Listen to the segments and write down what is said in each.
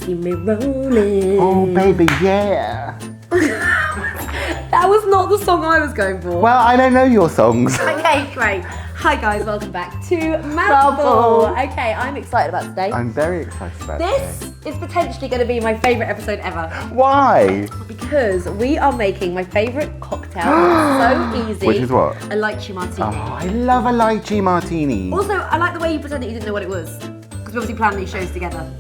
see me rolling. Oh, baby, yeah. That was not the song I was going for. Well, I don't know your songs. Okay, great. Hi guys, welcome back to Mouthfull. Okay, I'm excited about today. I'm very excited about This is potentially going to be my favourite episode ever. Why? Because we are making my favourite cocktail. It's so easy. Which is what? A Lychee Martini. Oh, I love a Lychee Martini. Also, I like the way you pretended you didn't know what it was. Because we obviously planned these shows together.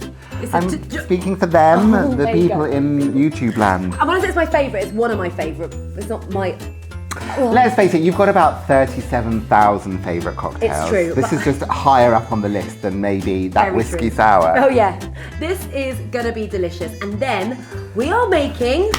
I'm speaking for them, the there you people go. in YouTube land. And when I say it's my favourite, it's one of my favourite. It's not my... Oh. Let's face it, you've got about 37,000 favourite cocktails. It's true. This is just higher up on the list than maybe that Very whiskey true. sour. Oh yeah. This is gonna be delicious. And then we are making...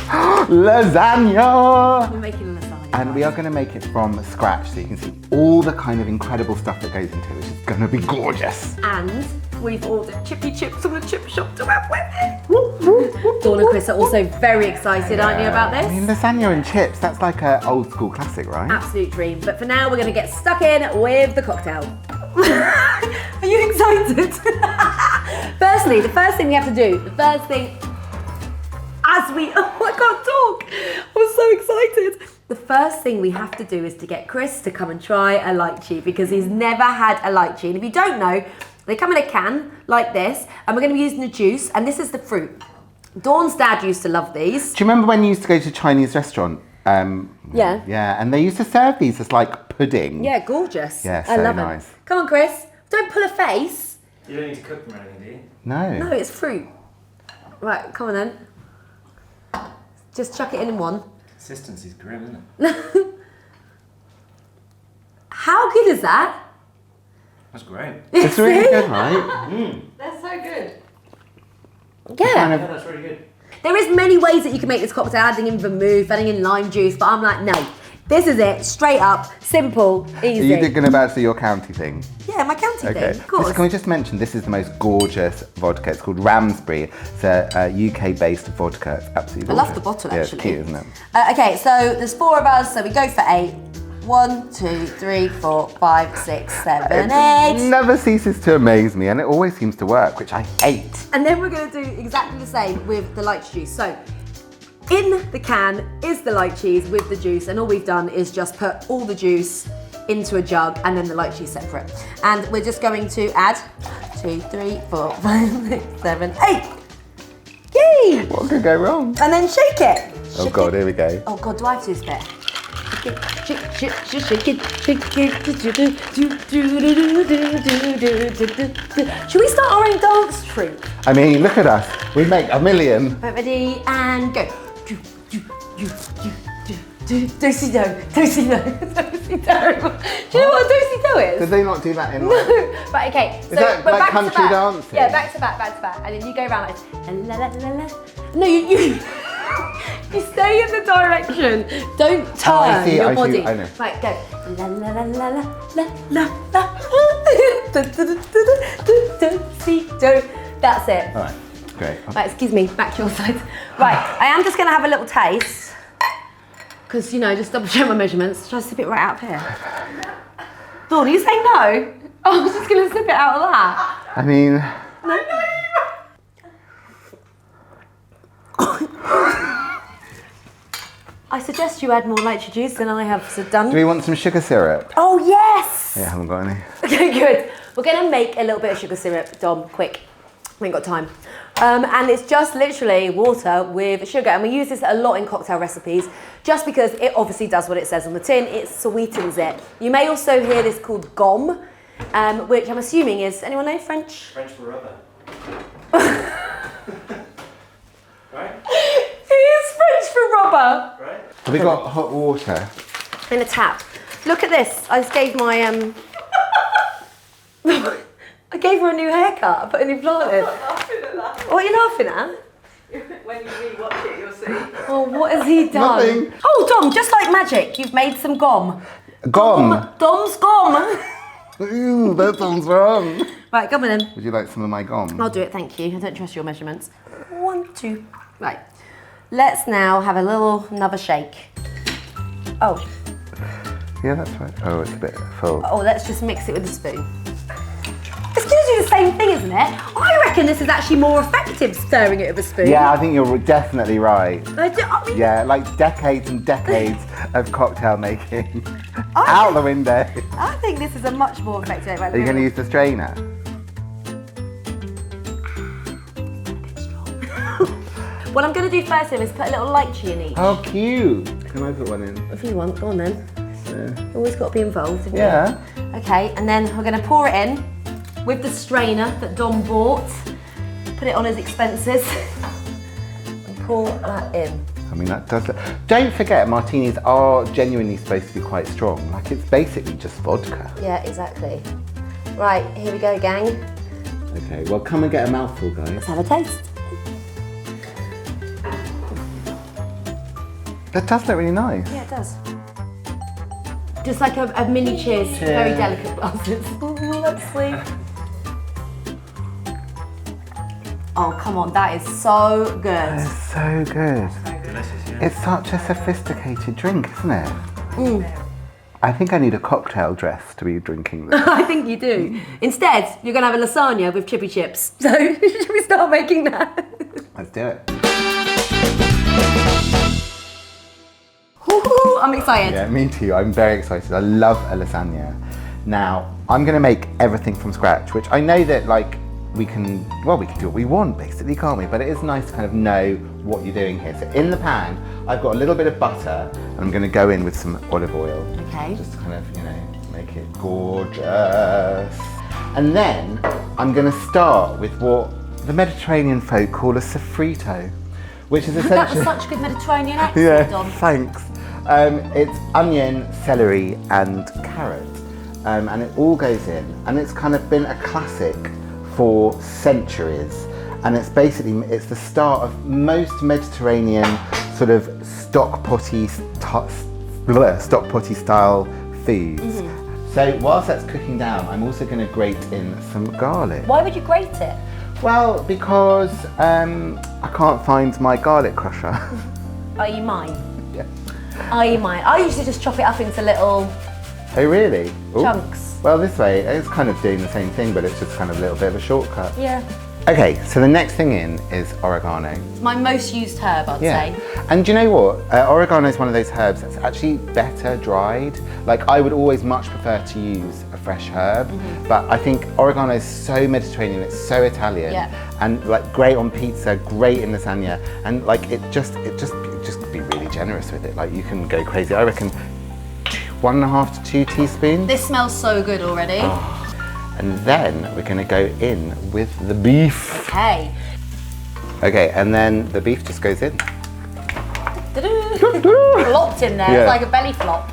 Lasagna! We're making lasagna. And we are going to make it from scratch so you can see all the kind of incredible stuff that goes into it, which is going to be gorgeous. And we've ordered chippy chips from the chip shop to have with it. Dawn and Chris are also very excited, aren't you, about this? I mean, lasagna and chips, that's like an old school classic, right? Absolute dream. But for now, we're going to get stuck in with the cocktail. Are you excited? Firstly, the first thing we have to do, oh, I can't talk. I'm so excited. The first thing we have to do is to get Chris to come and try a lychee because he's never had a lychee. And if you don't know, they come in a can like this, and we're going to be using the juice, and this is the fruit. Dawn's dad used to love these. Do you remember when you used to go to a Chinese restaurant? Yeah. Yeah, and they used to serve these as like pudding. Yeah, gorgeous. Yeah, I so love nice. it. Come on, Chris. Don't pull a face. You don't need to cook them or anything, do you? No. No, it's fruit. Right, come on then. Just chuck it in one. Consistency's grim, isn't it? How good is that? That's great. It's really good, right? That's so good. Kind Yeah. of- Yeah, that's really good. There is many ways that you can make this cocktail, adding in vermouth, adding in lime juice, but I'm like, no. This is it, straight up, simple, easy. Are you going about to do your county thing? Yeah, my county Okay. thing, of course. Can we just mention, this is the most gorgeous vodka. It's called Ramsbury. It's a UK-based vodka. It's absolutely I gorgeous. love the bottle, Yeah, actually. it's cute, isn't it? Okay, so there's 4 of us, so we go for 8. 1, 2, 3, 4, 5, 6, 7, 8. It never ceases to amaze me, and it always seems to work, which I hate. And then we're going to do exactly the same with the lychee juice. So, in the can is the lychees with the juice, and all we've done is just put all the juice into a jug and then the lychee separate. And we're just going to add 2, 3, 4, 5, 6, 7, 8. Yay! What could go wrong? And then shake it. Oh Shake God, it. here we go. Oh God, do I have to do this bit? Shake it, shake it. Should we start our own dance troupe? I mean, look at us. We make a million. Ready and go. Do-si-do, do-si-do, do-si-do. Do you know what a do-si-do is? Did they not do that in No. Right, okay. So that we're like back country to back. dancing? Yeah, back to back, and then you go around like la la la la. No, you you stay in the direction. Don't turn I see, your I see, body. I know. Right, go. La la la la la la la. Do-si-do. That's it. All right, great. Right, excuse me, back to your side. Right, I am just going to have a little taste. Because, you know, just double check my measurements. Should I sip it right out of here? Dawn, are you saying no? Oh, I was just going to sip it out of that. I mean, No? I suggest you add more lychee juice than I have done. do we want some sugar syrup? Oh, yes! Yeah, I haven't got any. Okay, good. We're going to make a little bit of sugar syrup, Dom, quick. We ain't got time. And it's just literally water with sugar. And we use this a lot in cocktail recipes just because it obviously does what it says on the tin. It sweetens it. You may also hear this called gomme, which I'm assuming is, anyone know French? French for rubber. Right? It is French for rubber. Right? Have we got hot water? In a tap. Look at this. I just gave my, I gave her a new haircut. I put a new plant in. Laughing at that. What are you laughing at? When you rewatch it, you'll see. Oh, what has he done? Nothing. Oh, Dom, just like magic, you've made some gomme. Gone. Dom's gomme. Ooh, that sounds wrong. Right, come on then. Would you like some of my gum? I'll do it, thank you. I don't trust your measurements. 1, 2. Right. Let's now have another shake. Oh, Yeah, that's right. Oh, it's a bit full. let's just mix it with a spoon. It's going to do the same thing, isn't it? I reckon this is actually more effective stirring it with a spoon. Yeah, I think you're definitely right. I mean, Yeah, like decades and decades of cocktail making. Out the window. I think this is a much more effective. Are you going to use the strainer? What I'm going to do first is put a little lychee in each. Oh, cute. Can I put one in? If you want, go on then. Yeah. Always got to be involved, haven't Yeah. you? Okay, and then we're going to pour it in with the strainer that Dom bought. Put it on his expenses. And pour that in. I mean, that does. Don't forget, martinis are genuinely supposed to be quite strong. Like, it's basically just vodka. Yeah, exactly. Right, here we go, gang. Okay, well, come and get a mouthful, guys. Let's have a taste. That does look really nice. Yeah, it does. Just like a mini cheers, very delicate glasses. Ooh, let's see. Oh, come on, that is so good. It's so good. Delicious, yeah. It's such a sophisticated drink, isn't it? I think I need a cocktail dress to be drinking this. I think you do. Instead, you're going to have a lasagna with chippy chips. So, should we start making that? Let's do it. Woohoo, I'm excited. Yeah, me too. I'm very excited. I love a lasagna. Now, I'm going to make everything from scratch, which I know that, like, we can do what we want, basically, can't we? But it is nice to kind of know what you're doing here. So in the pan, I've got a little bit of butter, and I'm going to go in with some olive oil. Okay. Just to kind of, you know, make it gorgeous. And then I'm going to start with what the Mediterranean folk call a sofrito, which is That essentially... was such a good Mediterranean accent, Yeah, Dom. thanks. It's onion, celery, and carrot, and it all goes in, and it's kind of been a classic for centuries, and it's the start of most Mediterranean sort of stock potty style foods. So whilst that's cooking down, I'm also going to grate in some garlic. Why would you grate it? Well, because I can't find my garlic crusher. Are you mine? Yeah. Are you mine? I usually just chop it up into little Oh, really? Ooh. chunks. Well, this way, it's kind of doing the same thing, but it's just kind of a little bit of a shortcut. Yeah. Okay, so the next thing in is oregano. It's my most used herb, I'd say. And do you know what? Oregano is one of those herbs that's actually better dried. Like, I would always much prefer to use a fresh herb, but I think oregano is so Mediterranean, it's so Italian, and like great on pizza, great in lasagna, and like it just be really generous with it. Like, you can go crazy. I reckon 1.5 to 2 teaspoons. This smells so good already. And then we're going to go in with the beef. Okay. Okay, and then the beef just goes in. Flopped in there, Yeah. it's like a belly flop.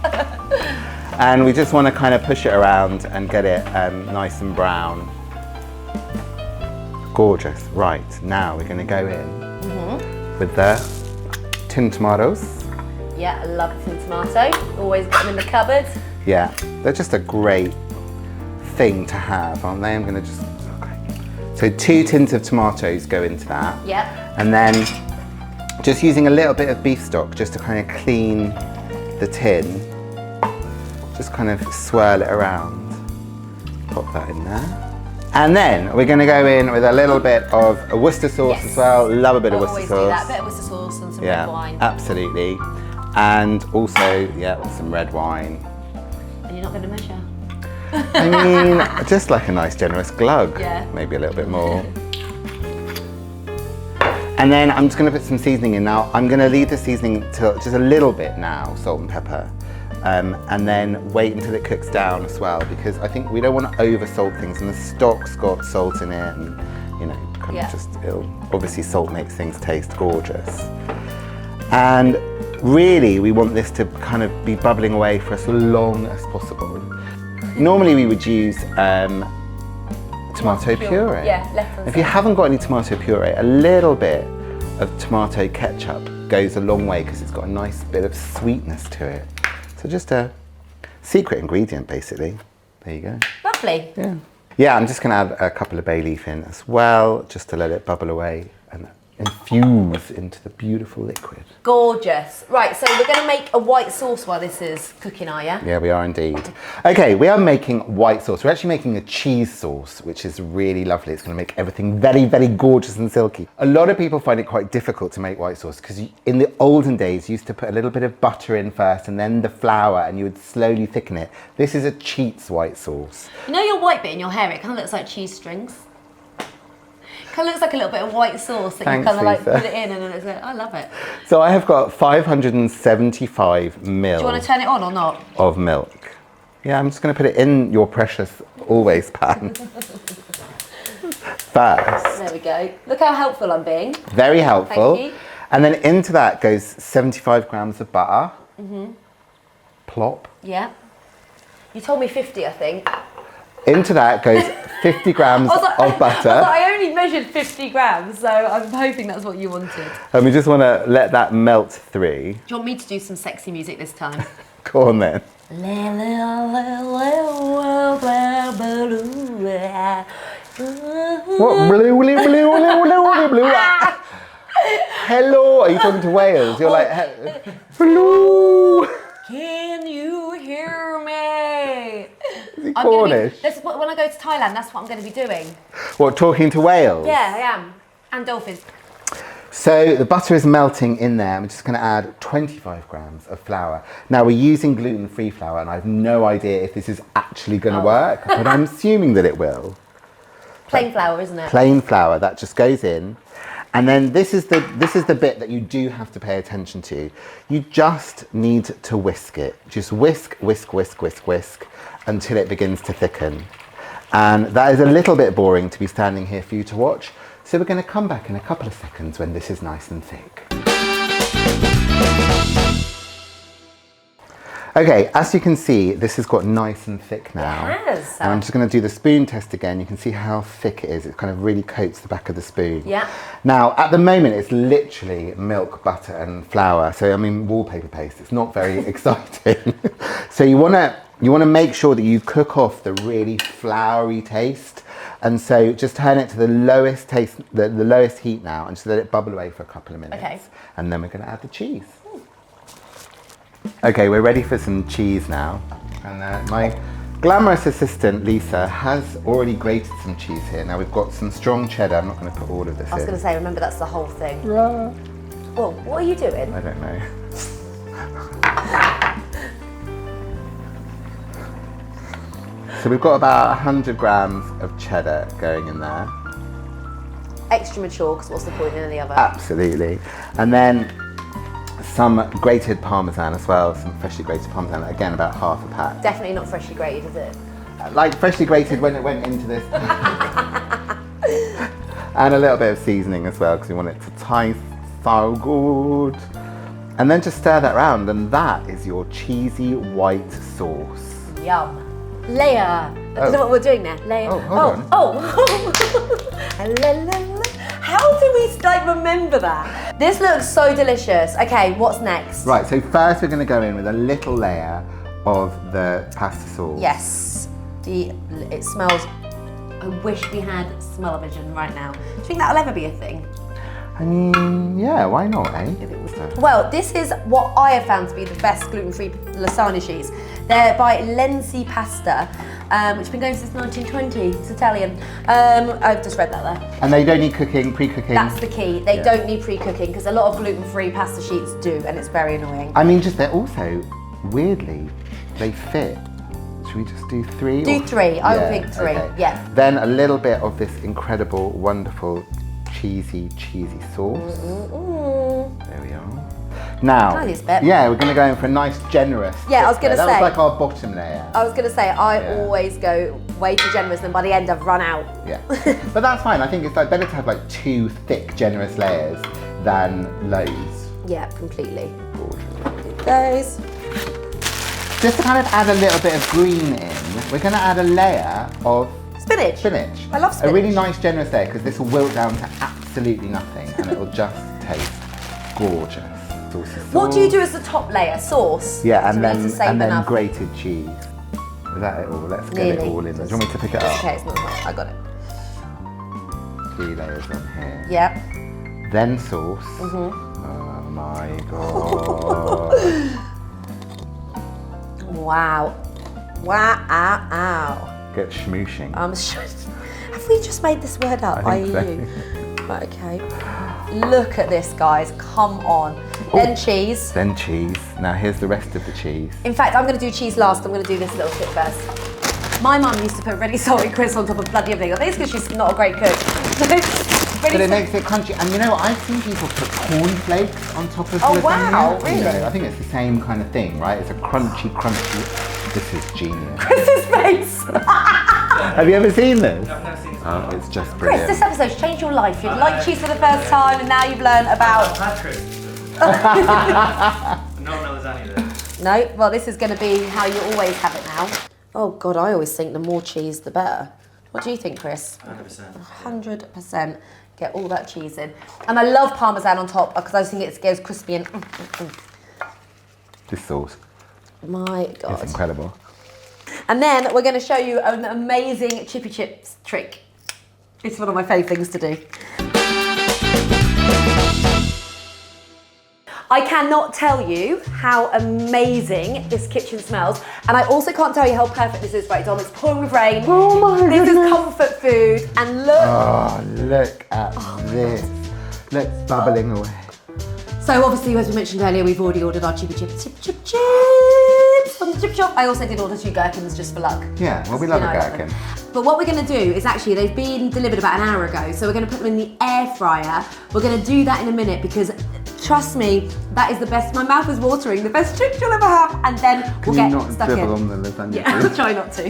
And we just want to kind of push it around and get it nice and brown. Gorgeous. Right, now we're going to go in with the tin tomatoes. Yeah, I love a tin tomato. Always got them in the cupboard. Yeah, they're just a great thing to have, aren't they? I'm going to just... Okay. So 2 tins of tomatoes go into that. Yep. And then just using a little bit of beef stock just to kind of clean the tin. Just kind of swirl it around. Pop that in there. And then we're going to go in with a little bit of a Worcester sauce as well. Love a bit of Worcester Always sauce. do that, bit of Worcester sauce and some red wine. Absolutely. And also, some red wine. And you're not going to measure? I mean, just like a nice generous glug. Yeah. Maybe a little bit more. And then I'm just going to put some seasoning in now. I'm going to leave the seasoning till just a little bit now, salt and pepper. And then wait until it cooks down as well, because I think we don't want to over salt things, and the stock's got salt in it, and you know, kind of just obviously salt makes things taste gorgeous. And really we want this to kind of be bubbling away for as long as possible. Normally we would use tomato puree. Yeah, left and If you haven't got any tomato puree, a little bit of tomato ketchup goes a long way because it's got a nice bit of sweetness to it. So just a secret ingredient, basically. There you go. Lovely. Yeah. Yeah, I'm just going to add a couple of bay leaf in as well, just to let it bubble away and infuse into the beautiful liquid. Gorgeous. Right, so we're going to make a white sauce while this is cooking, are you? Yeah, we are indeed. Okay, we are making white sauce. We're actually making a cheese sauce, which is really lovely. It's going to make everything very, very gorgeous and silky. A lot of people find it quite difficult to make white sauce because in the olden days, you used to put a little bit of butter in first and then the flour, and you would slowly thicken it. This is a cheats white sauce. You know your white bit in your hair, it kind of looks like cheese strings. Kind of looks like a little bit of white sauce that Thanks, you kind of like Lisa. put it in and then it's like, I love it. So I have got 575 ml. Do you want to turn it on or not? Of milk. Yeah, I'm just going to put it in your precious always pan. First. There we go. Look how helpful I'm being. Very helpful. Thank you. And then into that goes 75 grams of butter. Plop. Yeah. You told me 50, I think. Into that goes 50 grams of butter. I only measured 50 grams, so I'm hoping that's what you wanted. And we just want to let that melt through. Do you want me to do some sexy music this time? Go on then. What? Blue, blue, blue, blue, blue, blue. Hello. Are you talking to whales? You're like, hello. Can you hear me? Is he Cornish? When I go to Thailand, that's what I'm going to be doing. What, talking to whales? Yeah, I am. And dolphins. So the butter is melting in there. I'm just going to add 25 grams of flour. Now we're using gluten-free flour, and I have no idea if this is actually going to work, but I'm assuming that it will. Plain flour, isn't it? Plain flour, that just goes in. And then this is the bit that you do have to pay attention to. You just need to whisk it. Just whisk, whisk, whisk, whisk, whisk until it begins to thicken. And that is a little bit boring to be standing here for you to watch. So we're going to come back in a couple of seconds when this is nice and thick. Okay, as you can see, this has got nice and thick now. It has. And I'm just going to do the spoon test again. You can see how thick it is. It kind of really coats the back of the spoon. Yeah. Now, at the moment, it's literally milk, butter, and flour. So, I mean, wallpaper paste. It's not very exciting. So you want to make sure that you cook off the really floury taste. And so just turn it to the lowest taste, the lowest heat now, and just let it bubble away for a couple of minutes. Okay. And then we're going to add the cheese. Okay, we're ready for some cheese now. And my glamorous assistant, Lisa, has already grated some cheese here. Now we've got some strong cheddar. I'm not going to put all of this in. I was going to say, remember, that's the whole thing. Rah. Well, what are you doing? I don't know. So we've got about 100 grams of cheddar going in there. Extra mature, because what's the point in any other? Absolutely. And then some grated parmesan as well, some freshly grated parmesan, again about half a pack. Definitely not freshly grated, is it? Like freshly grated when it went into this. And a little bit of seasoning as well, because we want it to taste so good. And then just stir that around, and that is your cheesy white sauce. Yum. Layer. I don't know what we're doing now. Layer. Oh, hold on. How do we remember that? This looks so delicious. Okay, what's next? Right, so first we're going to go in with a little layer of the pasta sauce. Yes. It smells. I wish we had smell-o-vision right now. Do you think that'll ever be a thing? I mean, yeah, why not, eh? If it was. Well, this is what I have found to be the best gluten-free lasagna sheets. They're by Lenzi Pasta, which has been going since 1920. It's Italian. I've just read that there. And they don't need pre-cooking? That's the key. They don't need pre-cooking, because a lot of gluten-free pasta sheets do, and it's very annoying. I mean, they're also, weirdly, they fit. Should we just do 3? Do 3. I would pick 3. Okay. Yeah. Then a little bit of this incredible, wonderful, cheesy sauce. There we are. Now, Tiniest bit. yeah, we're going to go in for a nice, generous. Yeah, I was gonna That say. was like our bottom layer. I was going to say, I Yeah. always go way too generous, and by the end I've run out. Yeah, but that's fine. I think it's better to have 2 thick, generous layers than loads. Yeah, completely. Gorgeous. Those. Just to kind of add a little bit of green in, we're going to add a layer of Spinach. spinach. I love spinach. A really nice, generous layer, because this will wilt down to absolutely nothing, and it will just taste gorgeous. Saucy What do you sauce. do as the top layer? Sauce? Yeah, So we need to save and then enough. grated cheese. Is that it all? Let's get Nearly. it all in. Do you want me to pick it up? Okay, it's not hot. I got it. 3 layers on here. Yeah. then sauce. Oh my god. Wow. Wow. Get schmooshing. Have we just made this word up? I think so. IU. Right, okay. Look at this, guys. Come on. Then cheese. Then cheese. Now here's the rest of the cheese. In fact, I'm going to do cheese last. I'm going to do this little bit first. My mum used to put really salty crisps on top of bloody everything. I think it's because she's not a great cook. But it makes it crunchy. And you know, I've seen people put cornflakes on top of lasagna. Wow, really? You know, I think it's the same kind of thing, right? It's a crunchy. This is genius. Chris's face. Have you ever seen this? I've never seen this. Oh, it's just Chris, brilliant. this episode's changed your life. You like cheese for the first time, and now you've learned about. I've had crisps. Not on a lasagna though. No, well, this is going to be how you always have it now. Oh God, I always think the more cheese, the better. What do you think, Chris? 100%. 100%. Get all that cheese in, and I love parmesan on top because I just think it goes crispy and. This sauce My God. is incredible. And then we're going to show you an amazing chippy chips trick. It's one of my favourite things to do. I cannot tell you how amazing this kitchen smells, and I also can't tell you how perfect this is, right, Dom? It's pouring with rain. Oh my This goodness. is comfort food, and look. Oh, look at this. Look, bubbling away. So obviously, as we mentioned earlier, we've already ordered our chippy chips from the chip shop. I also did order 2 gherkins just for luck. Yeah, well, we love You a know, gherkin. But what we're going to do is actually, they've been delivered about an hour ago, so we're going to put them in the air fryer. We're going to do that in a minute because, trust me, that is the best. My mouth is watering. The best chips you'll ever have, and then we'll Can you get not stuck in. dribble on the lasagna? Yeah, please? I'll try not to.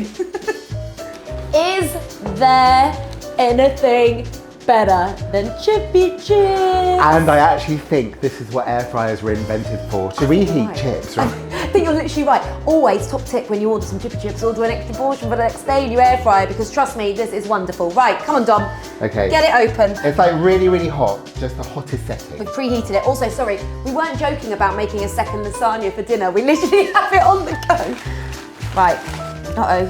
Is there anything better than chippy chips? And I actually think this is what air fryers were invented for, to reheat Right. chips, right? I think you're literally right. Always top tip when you order some chippy chips, order an extra portion for the next day in your air fryer because trust me, this is wonderful. Right, come on, Dom. Okay. Get it open. It's like really, really hot, just the hottest setting. We've preheated it. Also, sorry, we weren't joking about making a second lasagna for dinner. We literally have it on the go. Right. Uh-oh.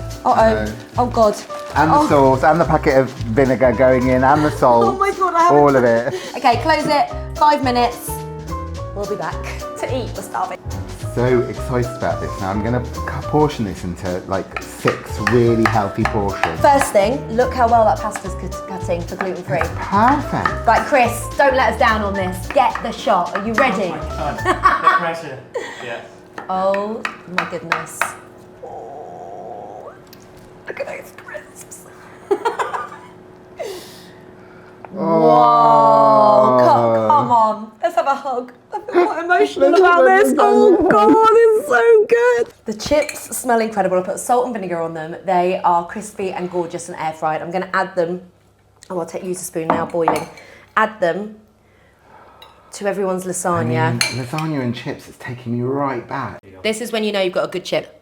Oh, God. And the sauce, and the packet of vinegar going in, and the salt. Oh my God, I haven't all of it. Okay, close it. 5 minutes. We'll be back to eat. We're starving. So excited about this. Now I'm going to portion this into like 6 really healthy portions. First thing, look how well that pasta's cutting for gluten-free. Perfect. Right, Chris, don't let us down on this. Get the shot. Are you ready? Oh my god. The pressure. Yeah. Oh my goodness. Oh, look at those crisps. Whoa, come on. Let's have a hug. I feel quite emotional about this. Oh God, it's so good. The chips smell incredible. I put salt and vinegar on them. They are crispy and gorgeous and air fried. I'm going to add them. Oh, I'll use a spoon now, boiling. Add them to everyone's lasagna. I mean, lasagna and chips, it's taking me right back. This is when you know you've got a good chip.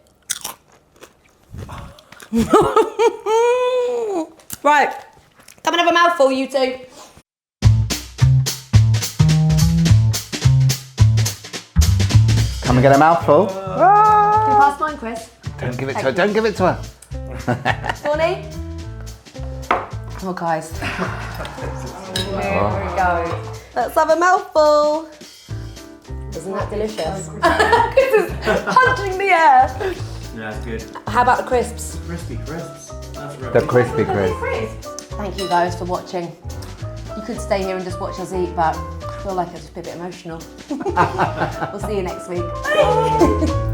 Right, come and have a mouthful, you two. Come and get a mouthful. Can you pass mine, Chris? Don't give it to her. Don't give it to her. Sorry? Oh, guys. Here we go. Let's have a mouthful. Isn't that delicious? Chris is punching the air. Yeah, that's good. How about the crisps? Crispy crisps. That's The right. crispy crisp. Thank you guys for watching. You could stay here and just watch us eat, but I feel like it's just a bit emotional. We'll see you next week. Bye.